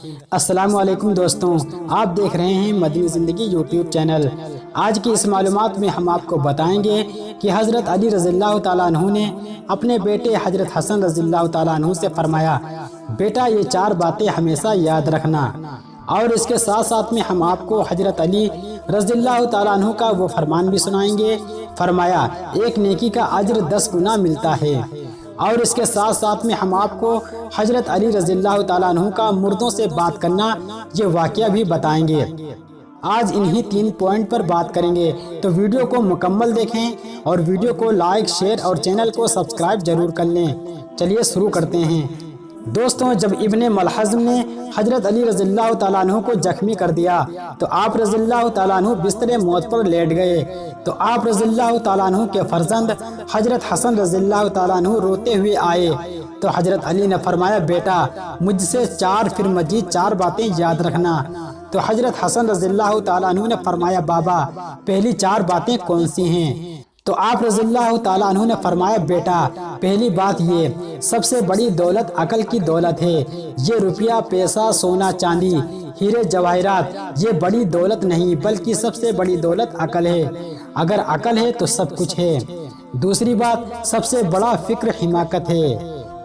السلام علیکم دوستوں، آپ دیکھ رہے ہیں مدنی زندگی یوٹیوب چینل۔ آج کی اس معلومات میں ہم آپ کو بتائیں گے کہ حضرت علی رضی اللہ تعالیٰ عنہ نے اپنے بیٹے حضرت حسن رضی اللہ تعالیٰ عنہ سے فرمایا، بیٹا یہ 4 باتیں ہمیشہ یاد رکھنا۔ اور اس کے ساتھ ساتھ میں ہم آپ کو حضرت علی رضی اللہ تعالیٰ عنہ کا وہ فرمان بھی سنائیں گے۔ فرمایا، ایک نیکی کا اجر 10 گنا ملتا ہے۔ اور اس کے ساتھ ساتھ میں ہم آپ کو حضرت علی رضی اللہ تعالیٰ عنہ کا مردوں سے بات کرنا یہ واقعہ بھی بتائیں گے۔ آج انہی 3 پوائنٹ پر بات کریں گے، تو ویڈیو کو مکمل دیکھیں اور ویڈیو کو لائک، شیئر اور چینل کو سبسکرائب ضرور کر لیں۔ چلیے شروع کرتے ہیں۔ دوستوں، جب ابن ملحزم نے حضرت علی رضی اللہ تعالیٰ عنہ کو زخمی کر دیا تو آپ رضی اللہ تعالیٰ عنہ بستر موت پر لیٹ گئے، تو آپ رضی اللہ تعالیٰ عنہ کے فرزند حضرت حسن رضی اللہ تعالیٰ عنہ روتے ہوئے آئے، تو حضرت علی نے فرمایا، بیٹا مجھ سے 4 پھر مزید 4 باتیں یاد رکھنا۔ تو حضرت حسن رضی اللہ تعالیٰ عنہ نے فرمایا، بابا پہلی 4 باتیں کون سی ہیں؟ تو آپ رضی اللہ تعالیٰ عنہ نے فرمایا، بیٹا پہلی بات یہ، سب سے بڑی دولت عقل کی دولت ہے۔ یہ روپیہ، پیسہ، سونا چاندی، ہیرے جواہرات یہ بڑی دولت نہیں، بلکہ سب سے بڑی دولت عقل ہے۔ اگر عقل ہے تو سب کچھ ہے۔ دوسری بات، سب سے بڑا فکر حماقت ہے۔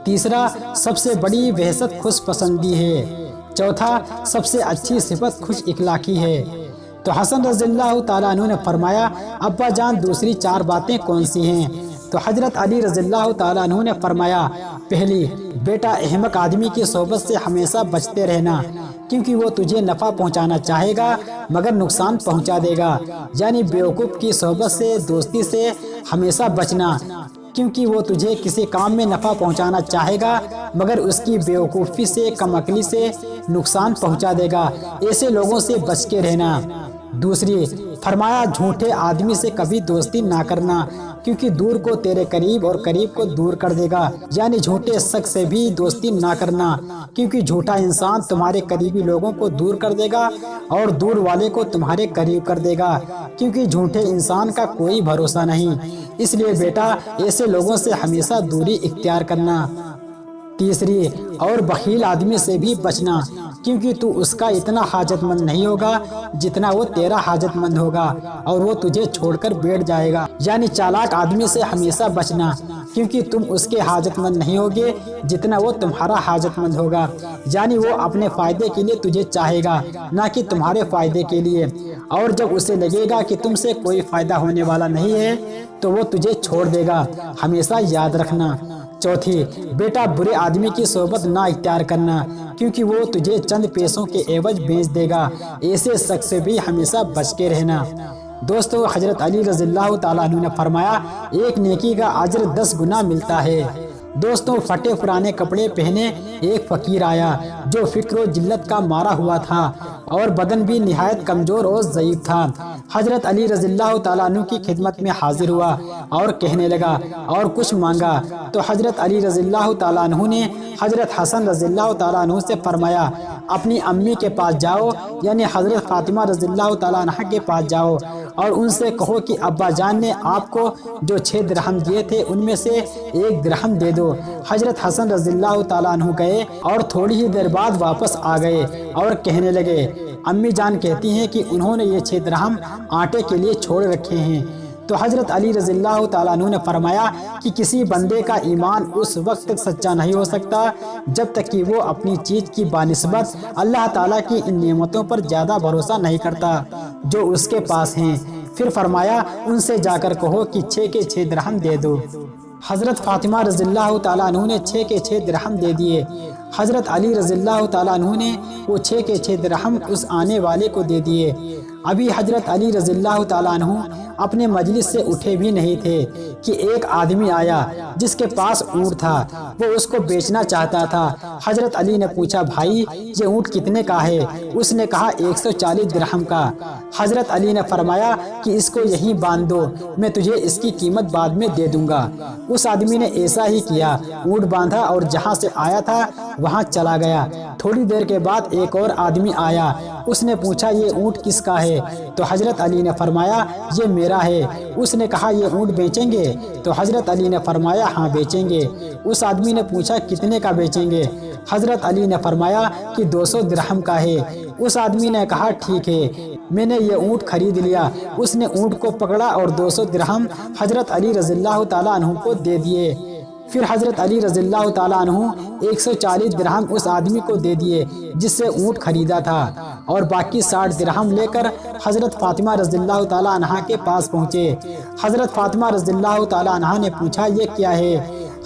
تیسرا، سب سے بڑی وحشت خوش پسندی ہے۔ چوتھا، سب سے اچھی صفت خوش اخلاقی ہے۔ تو حسن رضی اللہ تعالیٰ عنہ نے فرمایا، ابا جان دوسری 4 باتیں کون سی ہیں؟ تو حضرت علی رضی اللہ تعالیٰ عنہ نے فرمایا، پہلی، بیٹا احمق آدمی کی صحبت سے ہمیشہ بچتے رہنا، کیونکہ وہ تجھے نفع پہنچانا چاہے گا مگر نقصان پہنچا دے گا۔ یعنی بیوقوف کی صحبت سے، دوستی سے ہمیشہ بچنا، کیونکہ وہ تجھے کسی کام میں نفع پہنچانا چاہے گا مگر اس کی بیوقوفی سے، کم عقلی سے نقصان پہنچا دے گا۔ ایسے لوگوں سے بچ کے رہنا۔ دوسری، فرمایا جھوٹے آدمی سے کبھی دوستی نہ کرنا، کیونکہ دور کو تیرے قریب اور قریب کو دور کر دے گا۔ یعنی جھوٹے شخص سے بھی دوستی نہ کرنا، کیونکہ جھوٹا انسان تمہارے قریبی لوگوں کو دور کر دے گا اور دور والے کو تمہارے قریب کر دے گا، کیونکہ جھوٹے انسان کا کوئی بھروسہ نہیں۔ اس لیے بیٹا ایسے لوگوں سے ہمیشہ دوری اختیار کرنا۔ تیسری، اور بخیل آدمی سے بھی بچنا، کیونکہ تو اس کا اتنا حاجت مند نہیں ہوگا جتنا وہ تیرا حاجت مند ہوگا، اور وہ تجھے چھوڑ کر بیٹھ جائے گا۔ یعنی چالاک آدمی سے ہمیشہ بچنا، کیونکہ تم اس کے حاجت مند نہیں ہوگے جتنا وہ تمہارا حاجت مند ہوگا۔ یعنی وہ اپنے فائدے کے لیے تجھے چاہے گا، نہ کہ تمہارے فائدے کے لیے، اور جب اسے لگے گا کہ تم سے کوئی فائدہ ہونے والا نہیں ہے تو وہ تجھے چھوڑ دے گا۔ ہمیشہ یاد رکھنا۔ چوتھی، بیٹا برے آدمی کی صحبت نہ اختیار کرنا، کیونکہ وہ تجھے چند پیسوں کے عوض بیچ دے گا۔ ایسے شخص سے بھی ہمیشہ بچ کے رہنا۔ دوستو، حضرت علی رضی اللہ تعالیٰ عنہ نے فرمایا، ایک نیکی کا اجر 10 گنا ملتا ہے۔ دوستوں، پھٹے پرانے کپڑے پہنے ایک فقیر آیا جو فقر و ذلت کا مارا ہوا تھا اور بدن بھی نہایت کمزور اور ضعیف تھا۔ حضرت علی رضی اللہ تعالیٰ عنہ کی خدمت میں حاضر ہوا اور کہنے لگا اور کچھ مانگا، تو حضرت علی رضی اللہ تعالیٰ عنہ نے حضرت حسن رضی اللہ تعالیٰ عنہ سے فرمایا، اپنی امی کے پاس جاؤ، یعنی حضرت فاطمہ رضی اللہ تعالیٰ عنہ کے پاس جاؤ اور ان سے کہو کہ ابا جان نے آپ کو جو 6 درہم دیے تھے ان میں سے 1 درہم دے دو۔ حضرت حسن رضی اللہ تعالیٰ عنہ گئے اور تھوڑی ہی دیر بعد واپس آ گئے اور کہنے لگے، امی جان کہتی ہیں کہ انہوں نے یہ 6 درہم آٹے کے لیے چھوڑ رکھے ہیں۔ تو حضرت علی رضی اللہ تعالیٰ عنہ نے فرمایا کہ کسی بندے کا ایمان اس وقت تک سچا نہیں ہو سکتا جب تک کہ وہ اپنی چیز کی بانسبت اللہ تعالیٰ کی ان نعمتوں پر زیادہ بھروسہ نہیں کرتا جو اس کے پاس ہیں۔ پھر فرمایا، ان سے جا کر کہو کہ 6 کے 6 درہم دے دو۔ حضرت فاطمہ رضی اللہ تعالیٰ عنہ نے 6 کے 6 درہم دے دیے۔ حضرت علی رضی اللہ تعالیٰ عنہ نے وہ 6 کے 6 درہم اس آنے والے کو دے دیے۔ ابھی حضرت علی رضی اللہ تعالیٰ عنہ اپنے مجلس سے اٹھے بھی نہیں تھے کہ ایک آدمی آیا جس کے پاس اونٹ تھا، وہ اس کو بیچنا چاہتا تھا۔ حضرت علی نے پوچھا، بھائی یہ اونٹ کتنے کا ہے؟ اس نے کہا 140 درہم کا۔ حضرت علی نے فرمایا کہ اس کو یہیں باندھ دو، میں تجھے اس کی قیمت بعد میں دے دوں گا۔ اس آدمی نے ایسا ہی کیا، اونٹ باندھا اور جہاں سے آیا تھا وہاں چلا گیا۔ تھوڑی دیر کے بعد ایک اور آدمی آیا، اس نے پوچھا، یہ اونٹ کس کا ہے؟ تو حضرت علی نے فرمایا، یہ میرا ہے۔ اس نے کہا، یہ اونٹ بیچیں گے؟ تو حضرت علی نے فرمایا، ہاں بیچیں گے۔ اس آدمی نے پوچھا، کتنے کا بیچیں گے؟ حضرت علی نے فرمایا کہ 200 درہم کا ہے۔ اس آدمی نے کہا ٹھیک ہے، میں نے یہ اونٹ خرید لیا۔ اس نے اونٹ کو پکڑا اور 200 درہم حضرت علی رضی اللہ تعالیٰ عنہ کو دے دیے۔ پھر حضرت علی رضی اللہ تعالیٰ عنہ 140 درہم اس آدمی کو دے دیے جس سے اونٹ خریدا تھا، اور باقی 60 درہم لے کر حضرت فاطمہ رضی اللہ تعالیٰ عنہ کے پاس پہنچے۔ حضرت فاطمہ رضی اللہ تعالیٰ عنہ نے پوچھا یہ کیا ہے؟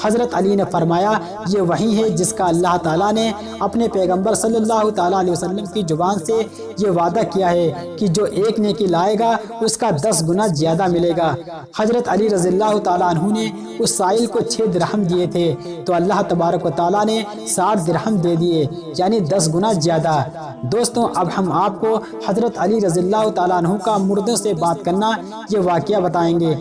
حضرت علی نے فرمایا یہ وہی ہے جس کا اللہ تعالیٰ نے اپنے پیغمبر صلی اللہ تعالیٰ علیہ وسلم کی زبان سے یہ وعدہ کیا ہے کہ جو ایک نیکی لائے گا اس کا 10 گنا زیادہ ملے گا۔ حضرت علی رضی اللہ تعالیٰ عنہ نے اس سائل کو 6 درہم دیے تھے تو اللہ تبارک و تعالیٰ نے 60 درہم دے دیے، یعنی 10 گنا زیادہ۔ دوستوں، اب ہم آپ کو حضرت علی رضی اللہ تعالیٰ عنہ کا مردوں سے بات کرنا یہ واقعہ بتائیں گے۔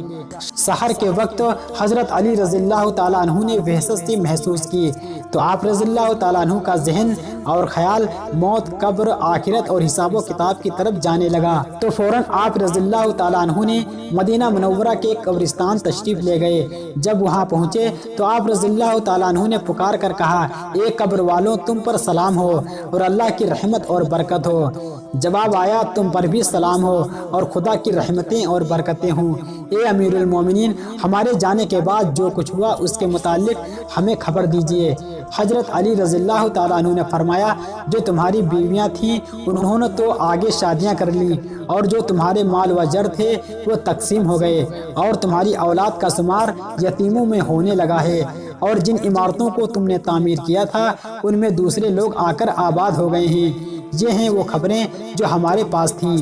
سحر کے وقت حضرت علی رضی اللہ تعالیٰ عنہ نے وحشت سی محسوس کی تو آپ رضی اللہ تعالیٰ عنہ کا ذہن اور خیال موت، قبر، آخرت اور حساب و کتاب کی طرف جانے لگا، تو فوراً آپ رضی اللہ تعالیٰ عنہ نے مدینہ منورہ کے قبرستان تشریف لے گئے۔ جب وہاں پہنچے تو آپ رضی اللہ تعالیٰ عنہ نے پکار کر کہا اے قبر والوں، تم پر سلام ہو اور اللہ کی رحمت اور برکت ہو۔ جواب آیا تم پر بھی سلام ہو اور خدا کی رحمتیں اور برکتیں ہوں۔ اے امیر المومنین، ہمارے جانے کے بعد جو کچھ ہوا اس کے متعلق ہمیں خبر دیجیے۔ حضرت علی رضی اللہ تعالیٰ عنہ نے فرمایا جو تمہاری بیویاں تھیں انہوں نے تو آگے شادیاں کر لی، اور جو تمہارے مال و جر تھے وہ تقسیم ہو گئے، اور تمہاری اولاد کا شمار یتیموں میں ہونے لگا ہے، اور جن عمارتوں کو تم نے تعمیر کیا تھا ان میں دوسرے لوگ آ کر آباد ہو گئے ہیں۔ یہ ہیں وہ خبریں جو ہمارے پاس تھیں۔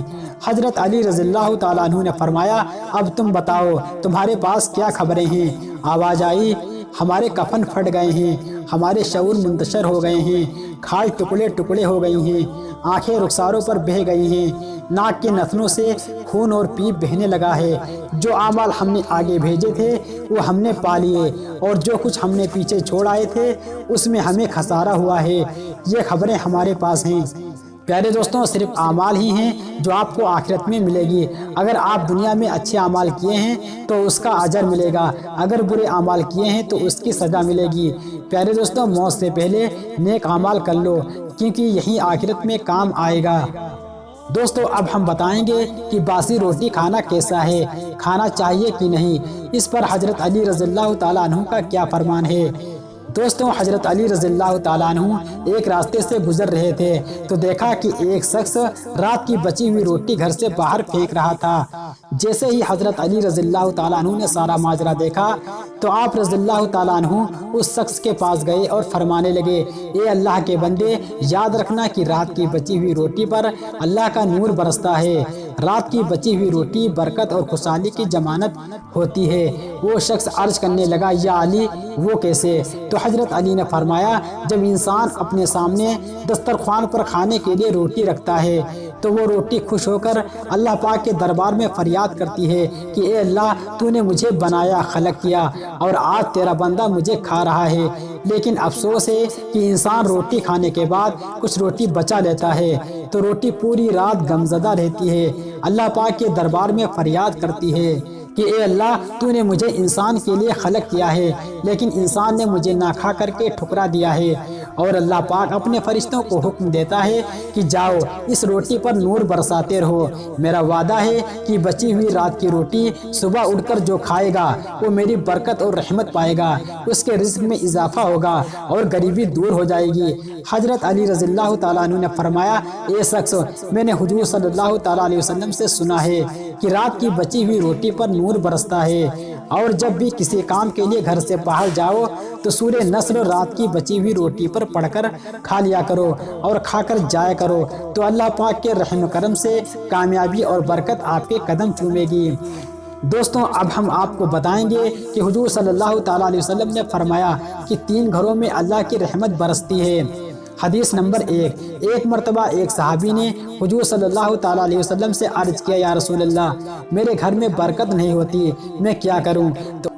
حضرت علی رضی اللہ تعالیٰ عنہ نے فرمایا اب تم بتاؤ تمہارے پاس کیا خبریں ہیں؟ آواز آئی ہمارے کفن پھٹ گئے ہیں، ہمارے شعور منتشر ہو گئے ہیں، کھال ٹکڑے ٹکڑے ہو گئی ہیں، آنکھیں رخساروں پر بہہ گئی ہیں، ناک کے نتنوں سے خون اور پیپ بہنے لگا ہے، جو اعمال ہم نے آگے بھیجے تھے وہ ہم نے پا لیے، اور جو کچھ ہم نے پیچھے چھوڑ آئے تھے اس میں ہمیں خسارہ ہوا ہے۔ یہ خبریں ہمارے پاس ہیں۔ پیارے دوستوں، صرف اعمال ہی ہیں جو آپ کو آخرت میں ملے گی۔ اگر آپ دنیا میں اچھے اعمال کیے ہیں تو اس کا اجر ملے گا، اگر برے اعمال کیے ہیں تو اس کی سزا ملے گی۔ پیارے دوستوں، موت سے پہلے نیک اعمال کر لو کیونکہ یہی آخرت میں کام آئے گا۔ دوستو، اب ہم بتائیں گے کہ باسی روٹی کھانا کیسا ہے، کھانا چاہیے کہ نہیں۔ اس پر حضرت علی رضی اللہ تعالیٰ عنہ کا کیا فرمان ہے؟ دوستوں، حضرت علی رضی اللہ تعالیٰ عنہ ایک راستے سے گزر رہے تھے تو دیکھا کہ ایک شخص رات کی بچی ہوئی روٹی گھر سے باہر پھینک رہا تھا۔ جیسے ہی حضرت علی رضی اللہ تعالیٰ عنہ نے سارا ماجرا دیکھا تو آپ رضی اللہ تعالیٰ عنہ اس شخص کے پاس گئے اور فرمانے لگے اے اللہ کے بندے، یاد رکھنا کہ رات کی بچی ہوئی روٹی پر اللہ کا نور برستا ہے۔ رات کی بچی ہوئی روٹی برکت اور خوشحالی کی ضمانت ہوتی ہے۔ وہ شخص عرض کرنے لگا یا علی وہ کیسے؟ تو حضرت علی نے فرمایا جب انسان اپنے سامنے دسترخوان پر کھانے کے لیے روٹی رکھتا ہے تو وہ روٹی خوش ہو کر اللہ پاک کے دربار میں فریاد کرتی ہے کہ اے اللہ تو نے مجھے بنایا، خلق کیا اور آج تیرا بندہ مجھے کھا رہا ہے۔ لیکن افسوس ہے کہ انسان روٹی کھانے کے بعد کچھ روٹی بچا لیتا ہے تو روٹی پوری رات غمزدہ رہتی ہے، اللہ پاک کے دربار میں فریاد کرتی ہے کہ اے اللہ تو نے مجھے انسان کے لیے خلق کیا ہے لیکن انسان نے مجھے نہ کھا کر کے ٹھکرا دیا ہے۔ اور اللہ پاک اپنے فرشتوں کو حکم دیتا ہے کہ جاؤ اس روٹی پر نور برساتے رہو، میرا وعدہ ہے کہ بچی ہوئی رات کی روٹی صبح اٹھ کر جو کھائے گا وہ میری برکت اور رحمت پائے گا، اس کے رزق میں اضافہ ہوگا اور غریبی دور ہو جائے گی۔ حضرت علی رضی اللہ تعالیٰ عنہ نے فرمایا اے شخص، میں نے حضور صلی اللہ تعالیٰ علیہ وسلم سے سنا ہے کہ رات کی بچی ہوئی روٹی پر نور برستا ہے، اور جب بھی کسی کام کے لیے گھر سے باہر جاؤ تو سورہ نصر رات کی بچی ہوئی روٹی پر پڑھ کر کھا لیا کرو اور کھا کر جایا کرو، تو اللہ پاک کے رحم کرم سے کامیابی اور برکت آپ کے قدم چومے گی۔ دوستوں، اب ہم آپ کو بتائیں گے کہ حضور صلی اللہ تعالیٰ علیہ وسلم نے فرمایا کہ 3 گھروں میں اللہ کی رحمت برستی ہے۔ حدیث نمبر 1، ایک مرتبہ ایک صحابی نے حضور صلی اللہ تعالیٰ علیہ وسلم سے عرض کیا یا رسول اللہ، میرے گھر میں برکت نہیں ہوتی، میں کیا کروں؟